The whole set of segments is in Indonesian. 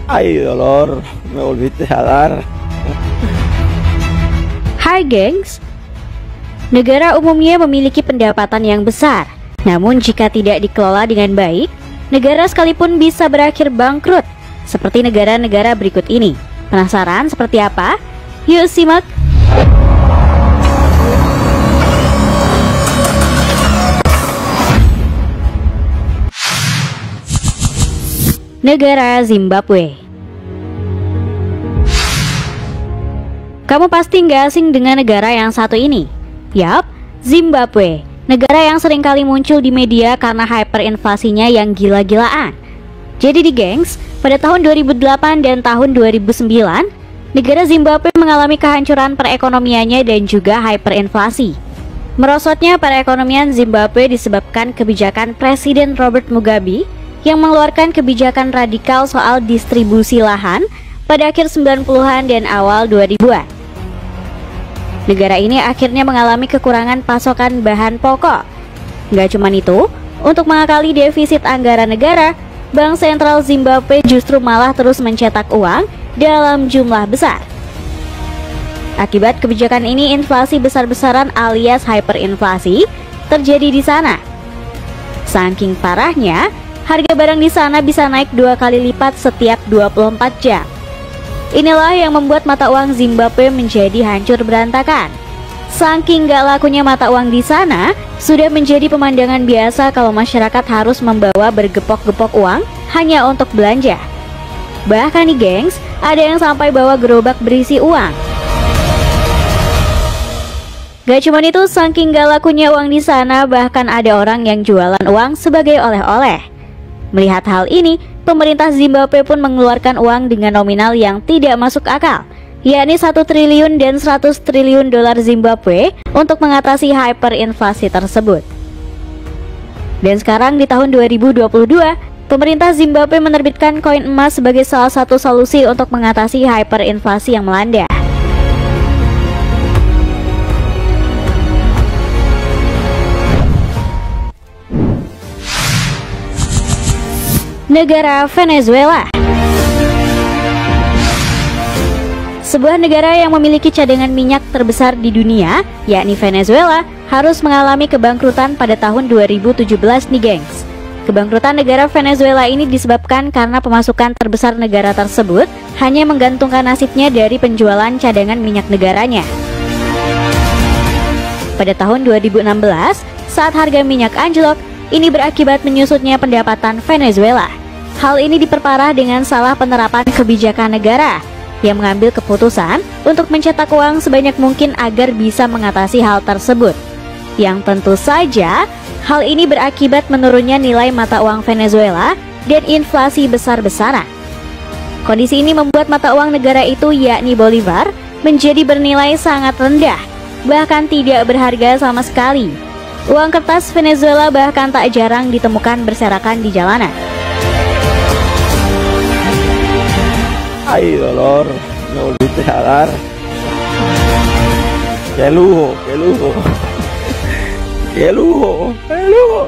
Ay, dolor, me volviste a dar. Hai gengs, negara umumnya memiliki pendapatan yang besar. Namun jika tidak dikelola dengan baik, negara sekalipun bisa berakhir bangkrut, seperti negara-negara berikut ini. Penasaran seperti apa? Yuk simak! Negara Zimbabwe. Kamu pasti nggak asing dengan negara yang satu ini. Yap, Zimbabwe. Negara yang sering kali muncul di media karena hyperinflasinya yang gila-gilaan. Jadi gengs, pada tahun 2008 dan tahun 2009, negara Zimbabwe mengalami kehancuran perekonomiannya dan juga hyperinflasi. Merosotnya perekonomian Zimbabwe disebabkan kebijakan Presiden Robert Mugabe yang mengeluarkan kebijakan radikal soal distribusi lahan pada akhir 90-an dan awal 2000-an. Negara ini akhirnya mengalami kekurangan pasokan bahan pokok. Nggak cuma itu, untuk mengakali defisit anggaran negara, Bank Sentral Zimbabwe justru malah terus mencetak uang dalam jumlah besar. Akibat kebijakan ini, inflasi besar-besaran alias hyperinflasi terjadi di sana. Saking parahnya, harga barang di sana bisa naik 2 kali lipat setiap 24 jam. Inilah yang membuat mata uang Zimbabwe menjadi hancur berantakan. Saking gak lakunya mata uang di sana, sudah menjadi pemandangan biasa kalau masyarakat harus membawa bergepok-gepok uang hanya untuk belanja. Bahkan nih gengs, ada yang sampai bawa gerobak berisi uang. Gak cuma itu, saking gak lakunya uang di sana, bahkan ada orang yang jualan uang sebagai oleh-oleh. Melihat hal ini, pemerintah Zimbabwe pun mengeluarkan uang dengan nominal yang tidak masuk akal, yakni 1 triliun dan 100 triliun dolar Zimbabwe untuk mengatasi hyperinflasi tersebut. Dan sekarang di tahun 2022, pemerintah Zimbabwe menerbitkan koin emas sebagai salah satu solusi untuk mengatasi hyperinflasi yang melanda. Negara Venezuela. Sebuah negara yang memiliki cadangan minyak terbesar di dunia, yakni Venezuela, harus mengalami kebangkrutan pada tahun 2017 nih gengs. Kebangkrutan negara Venezuela ini disebabkan karena pemasukan terbesar negara tersebut hanya menggantungkan nasibnya dari penjualan cadangan minyak negaranya. Pada tahun 2016, saat harga minyak anjlok, ini berakibat menyusutnya pendapatan Venezuela. Hal ini diperparah dengan salah penerapan kebijakan negara yang mengambil keputusan untuk mencetak uang sebanyak mungkin agar bisa mengatasi hal tersebut. Yang tentu saja, hal ini berakibat menurunnya nilai mata uang Venezuela dan inflasi besar-besaran. Kondisi ini membuat mata uang negara itu, yakni Bolivar, menjadi bernilai sangat rendah, bahkan tidak berharga sama sekali. Uang kertas Venezuela bahkan tak jarang ditemukan berserakan di jalanan. Ay, dolor, me volviste a dar. Qué lujo, qué lujo. Qué lujo, qué lujo.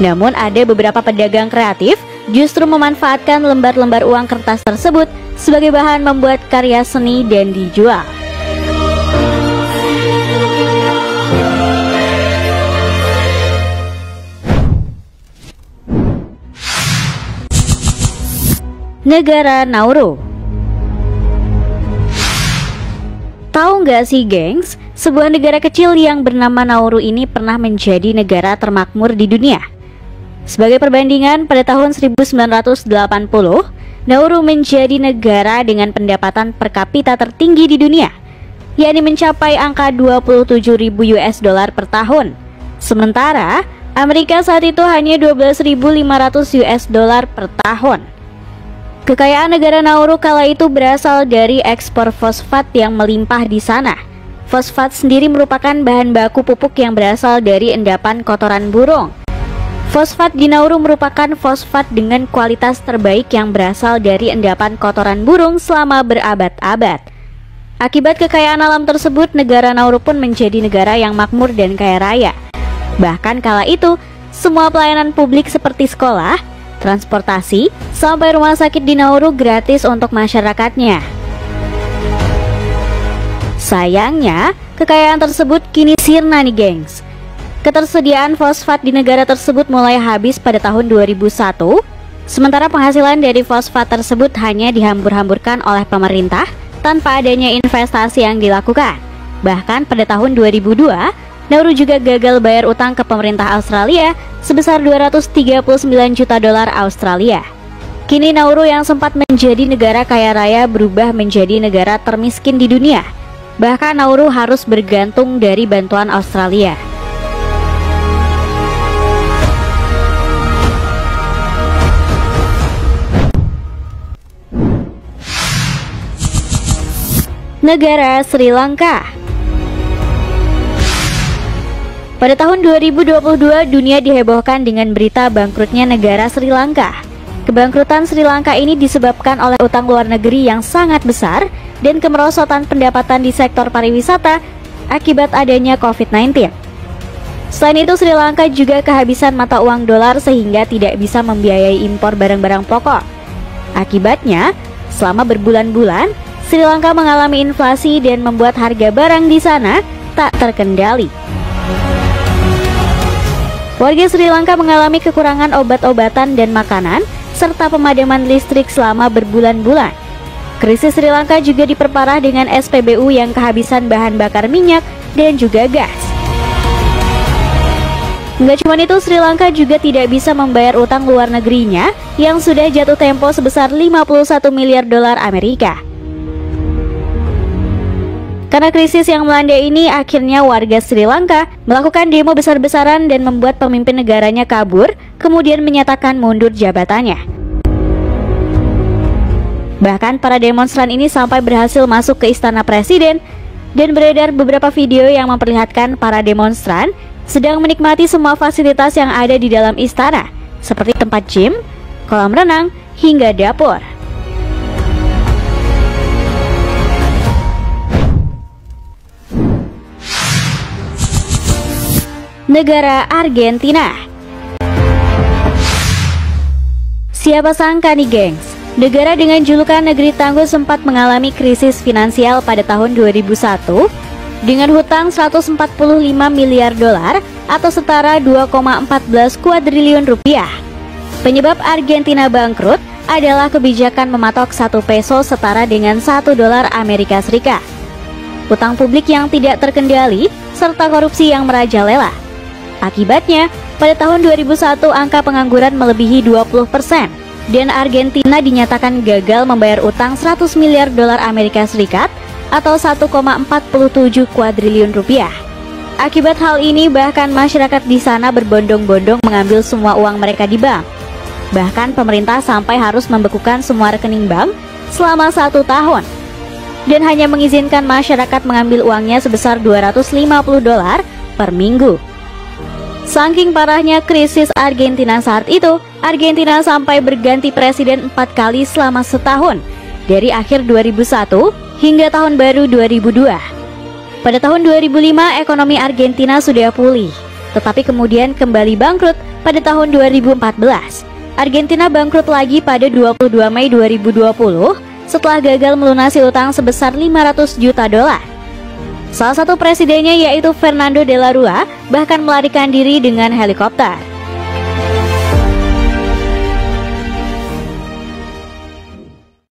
Namun ada beberapa pedagang kreatif justru memanfaatkan lembar-lembar uang kertas tersebut sebagai bahan membuat karya seni dan dijual. Negara Nauru. Tahu nggak sih gengs, sebuah negara kecil yang bernama Nauru ini pernah menjadi negara termakmur di dunia. Sebagai perbandingan, pada tahun 1980, Nauru menjadi negara dengan pendapatan per kapita tertinggi di dunia, yakni mencapai angka 27.000 US dollar per tahun. Sementara Amerika saat itu hanya 12.500 US dollar per tahun. Kekayaan negara Nauru kala itu berasal dari ekspor fosfat yang melimpah di sana. Fosfat sendiri merupakan bahan baku pupuk yang berasal dari endapan kotoran burung. Fosfat di Nauru merupakan fosfat dengan kualitas terbaik yang berasal dari endapan kotoran burung selama berabad-abad. Akibat kekayaan alam tersebut, negara Nauru pun menjadi negara yang makmur dan kaya raya. Bahkan kala itu, semua pelayanan publik seperti sekolah, transportasi, sampai rumah sakit di Nauru gratis untuk masyarakatnya. Sayangnya, kekayaan tersebut kini sirna nih gengs. Ketersediaan fosfat di negara tersebut mulai habis pada tahun 2001, sementara penghasilan dari fosfat tersebut hanya dihambur-hamburkan oleh pemerintah tanpa adanya investasi yang dilakukan. Bahkan pada tahun 2002, Nauru juga gagal bayar utang ke pemerintah Australia sebesar 239 juta dolar Australia. Kini Nauru yang sempat menjadi negara kaya raya berubah menjadi negara termiskin di dunia. Bahkan Nauru harus bergantung dari bantuan Australia. Negara Sri Lanka. Pada tahun 2022, dunia dihebohkan dengan berita bangkrutnya negara Sri Lanka. Kebangkrutan Sri Lanka ini disebabkan oleh utang luar negeri yang sangat besar dan kemerosotan pendapatan di sektor pariwisata akibat adanya COVID-19. Selain itu, Sri Lanka juga kehabisan mata uang dolar sehingga tidak bisa membiayai impor barang-barang pokok. Akibatnya, selama berbulan-bulan, Sri Lanka mengalami inflasi dan membuat harga barang di sana tak terkendali. Warga Sri Lanka mengalami kekurangan obat-obatan dan makanan, serta pemadaman listrik selama berbulan-bulan. Krisis Sri Lanka juga diperparah dengan SPBU yang kehabisan bahan bakar minyak dan juga gas. Nggak cuma itu, Sri Lanka juga tidak bisa membayar utang luar negerinya yang sudah jatuh tempo sebesar 51 miliar dolar Amerika. Karena krisis yang melanda ini, akhirnya warga Sri Lanka melakukan demo besar-besaran dan membuat pemimpin negaranya kabur, kemudian menyatakan mundur jabatannya. Bahkan para demonstran ini sampai berhasil masuk ke istana presiden dan beredar beberapa video yang memperlihatkan para demonstran sedang menikmati semua fasilitas yang ada di dalam istana, seperti tempat gym, kolam renang, hingga dapur. Negara Argentina. Siapa sangka nih gengs, negara dengan julukan negeri tangguh sempat mengalami krisis finansial pada tahun 2001 dengan hutang 145 miliar dolar atau setara 2,14 kuadriliun rupiah. Penyebab Argentina bangkrut adalah kebijakan mematok 1 peso setara dengan 1 dolar Amerika Serikat, utang publik yang tidak terkendali, serta korupsi yang merajalela. Akibatnya, pada tahun 2001 angka pengangguran melebihi 20% dan Argentina dinyatakan gagal membayar utang 100 miliar dolar Amerika Serikat atau 1,47 kuadriliun rupiah. Akibat hal ini, bahkan masyarakat di sana berbondong-bondong mengambil semua uang mereka di bank. Bahkan pemerintah sampai harus membekukan semua rekening bank selama 1 tahun dan hanya mengizinkan masyarakat mengambil uangnya sebesar 250 dolar per minggu. Saking parahnya krisis Argentina saat itu, Argentina sampai berganti presiden 4 kali selama setahun, dari akhir 2001 hingga tahun baru 2002. Pada tahun 2005, ekonomi Argentina sudah pulih, tetapi kemudian kembali bangkrut pada tahun 2014. Argentina bangkrut lagi pada 22 Mei 2020 setelah gagal melunasi utang sebesar 500 juta dolar. Salah satu presidennya yaitu Fernando de la Rúa bahkan melarikan diri dengan helikopter.